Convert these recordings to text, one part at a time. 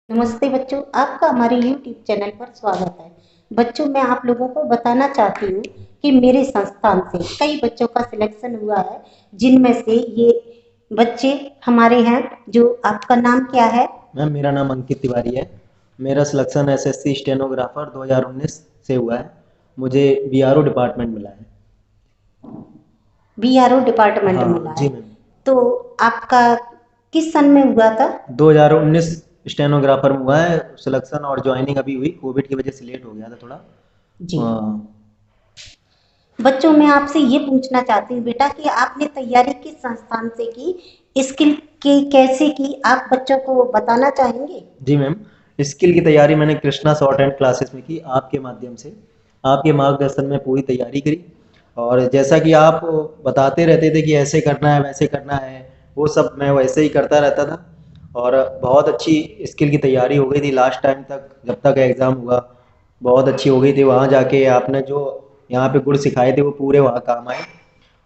नमस्ते बच्चों, आपका हमारे YouTube चैनल पर स्वागत है। बच्चों, मैं आप लोगों को बताना चाहती हूँ कि मेरे संस्थान से कई बच्चों का सिलेक्शन हुआ है, जिनमें से ये बच्चे हमारे हैं। जो आपका नाम क्या है? मैम, मेरा नाम अंकित तिवारी है। मेरा सिलेक्शन एसएससी स्टेनोग्राफर 2019 से हुआ है। मुझे बीआरओ डिपार्टमेंट मिला है। बीआरओ डिपार्टमेंट हाँ मिला जी है। मैम। तो आपका किस सन में हुआ था? 2019 स्टेनोग्राफर में हुआ है सिलेक्शन, और ज्वाइनिंग अभी हुई, कोविड की वजह से लेट हो गया था थोड़ा। जी हाँ। बच्चों, मैं आपसे ये पूछना चाहती हूँ बेटा कि आपने तैयारी किस संस्थान से की, स्किल की कैसे की, आप बच्चों को बताना चाहेंगे? जी मैम, स्किल की तैयारी मैंने कृष्णा शॉर्ट हैंड क्लासेस में की, आपके माध्यम से। आपके मार्गदर्शन में पूरी तैयारी करी, और जैसा कि आप बताते रहते थे कि ऐसे करना है वैसे करना है, वो सब मैं वैसे ही करता रहता था। और बहुत अच्छी स्किल की तैयारी हो गई थी लास्ट टाइम तक, जब तक एग्ज़ाम हुआ। बहुत अच्छी हो गई थी। वहाँ जाके आपने जो यहाँ पे गुण सिखाए थे वो पूरे वहाँ काम आए।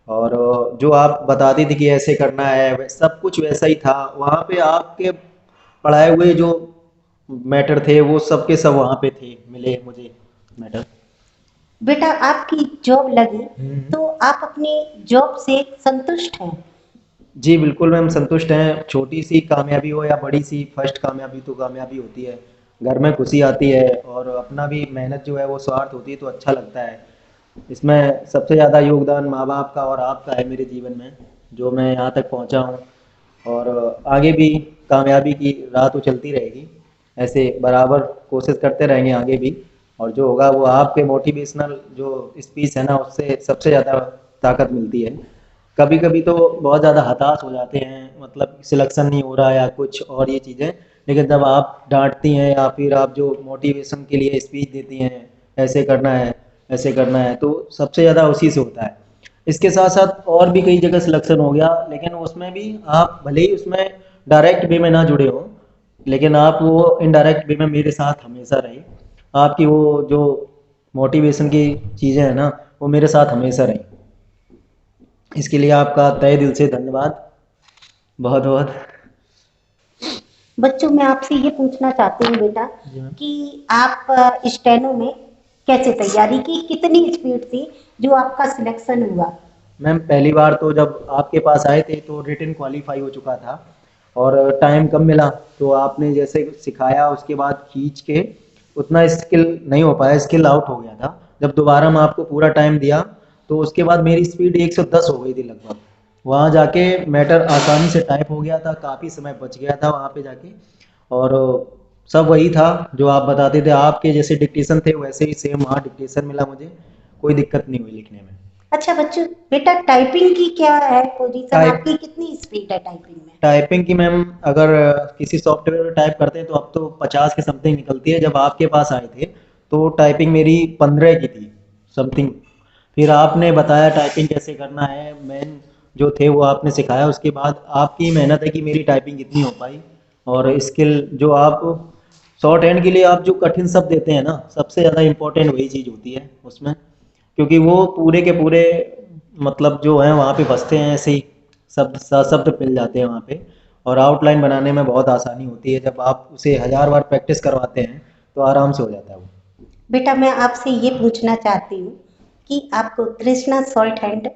और जो आप बताती थी कि ऐसे करना है, सब कुछ वैसा ही था वहाँ पे। आपके पढ़ाए हुए जो मैटर थे वो सब के सब वहाँ पे थे, मिले मुझे मैटर। बेटा, आपकी जॉब लगी हम्म। तो आप अपनी जॉब से संतुष्ट हैं? जी बिल्कुल मैम, संतुष्ट हैं। छोटी सी कामयाबी हो या बड़ी सी, फर्स्ट कामयाबी तो कामयाबी होती है। घर में खुशी आती है, और अपना भी मेहनत जो है वो स्वार्थ होती है तो अच्छा लगता है। इसमें सबसे ज़्यादा योगदान माँ बाप का और आपका है मेरे जीवन में, जो मैं यहाँ तक पहुँचा हूँ। और आगे भी कामयाबी की राह तो चलती रहेगी। ऐसे बराबर कोशिश करते रहेंगे आगे भी। और जो होगा वो आपके मोटिवेशनल जो स्पीच है ना, उससे सबसे ज़्यादा ताकत मिलती है। कभी कभी तो बहुत ज़्यादा हताश हो जाते हैं, मतलब सिलेक्शन नहीं हो रहा या कुछ और ये चीज़ें। लेकिन जब आप डांटती हैं या फिर आप जो मोटिवेशन के लिए स्पीच देती हैं, ऐसे करना है ऐसे करना है, तो सबसे ज़्यादा उसी से होता है। इसके साथ साथ और भी कई जगह सिलेक्शन हो गया, लेकिन उसमें भी आप भले ही उसमें डायरेक्ट वे में ना जुड़े हो, लेकिन आप वो इनडायरेक्ट वे में मेरे साथ हमेशा रहे। आपकी वो जो मोटिवेशन की चीज़ें हैं ना, वो मेरे साथ हमेशा रही। इसके लिए आपका तहे दिल से धन्यवाद, बहुत बहुत। बच्चों, मैं आपसे ये पूछना चाहती हूँ बेटा जी मैम। कि आप स्टेनो में कैसे तैयारी की, कितनी स्पीड थी जो आपका सिलेक्शन हुआ? मैम, पहली बार तो जब आपके पास आए थे तो रिटन क्वालिफाई हो चुका था, और टाइम कम मिला। तो आपने जैसे सिखाया उसके बाद खींच के उतना स्किल नहीं हो पाया, स्किल आउट हो गया था। जब दोबारा मैं आपको पूरा टाइम दिया तो उसके बाद मेरी स्पीड 110 हो गई थी लगभग। वहाँ जाके मैटर आसानी से टाइप हो गया था, काफ़ी समय बच गया था वहाँ पे जाके। और सब वही था जो आप बताते थे, आपके जैसे डिक्टेशन थे वैसे ही सेम वहाँ डिक्टेशन मिला मुझे। कोई दिक्कत नहीं हुई लिखने में। अच्छा बच्चों, बेटा टाइपिंग की क्या है पोजीशन, टाइप आपकी कितनी स्पीड है टाइपिंग में? टाइपिंग की मैम, अगर किसी सॉफ्टवेयर में टाइप करते हैं तो अब तो 50 के समथिंग निकलती है। जब आपके पास आए थे तो टाइपिंग मेरी 15 की थी समथिंग। फिर आपने बताया टाइपिंग कैसे करना है, मेन जो थे वो आपने सिखाया। उसके बाद आपकी मेहनत है कि मेरी टाइपिंग इतनी हो पाई। और स्किल जो आप शॉर्ट हैंड के लिए आप जो कठिन शब्द देते हैं ना, सबसे ज़्यादा इम्पोर्टेंट वही चीज़ होती है उसमें। क्योंकि वो पूरे के पूरे मतलब जो है वहाँ पे बसते हैं ऐसे ही, शब्द शब्द मिल जाते हैं वहाँ पे। और आउटलाइन बनाने में बहुत आसानी होती है, जब आप उसे 1000 बार प्रैक्टिस करवाते हैं तो आराम से हो जाता है वो। बेटा, मैं आपसे ये पूछना चाहती हूँ कि आपको कृष्णा सॉल्ट हैंड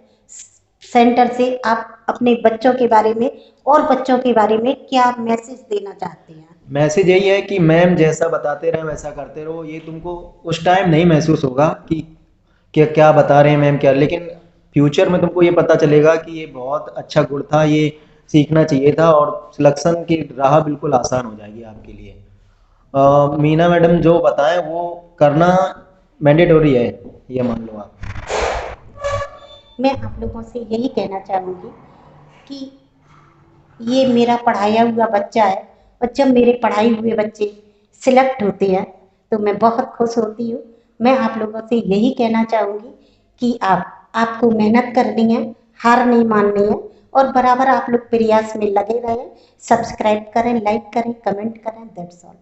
सेंटर से आप अपने बच्चों के बारे में और बच्चों के बारे में क्या मैसेज देना चाहते हैं? मैसेज यही है कि मैम जैसा बताते रहे वैसा करते रहो। ये तुमको उस टाइम नहीं महसूस होगा कि क्या क्या बता रहे हैं मैम क्या, लेकिन फ्यूचर में तुमको ये पता चलेगा कि ये बहुत अच्छा गुण था, ये सीखना चाहिए था, और सिलेक्शन की राह बिल्कुल आसान हो जाएगी आपके लिए। मीना मैडम जो बताएं वो करना मैंडेटरी है, ये मान लो आप। मैं आप लोगों से यही कहना चाहूँगी कि ये मेरा पढ़ाया हुआ बच्चा है, और जब मेरे पढ़ाए हुए बच्चे सिलेक्ट होते हैं तो मैं बहुत खुश होती हूँ। मैं आप लोगों से यही कहना चाहूँगी कि आपको मेहनत करनी है, हार नहीं माननी है, और बराबर आप लोग प्रयास में लगे रहें। सब्सक्राइब करें, लाइक करें, कमेंट करें। That's all.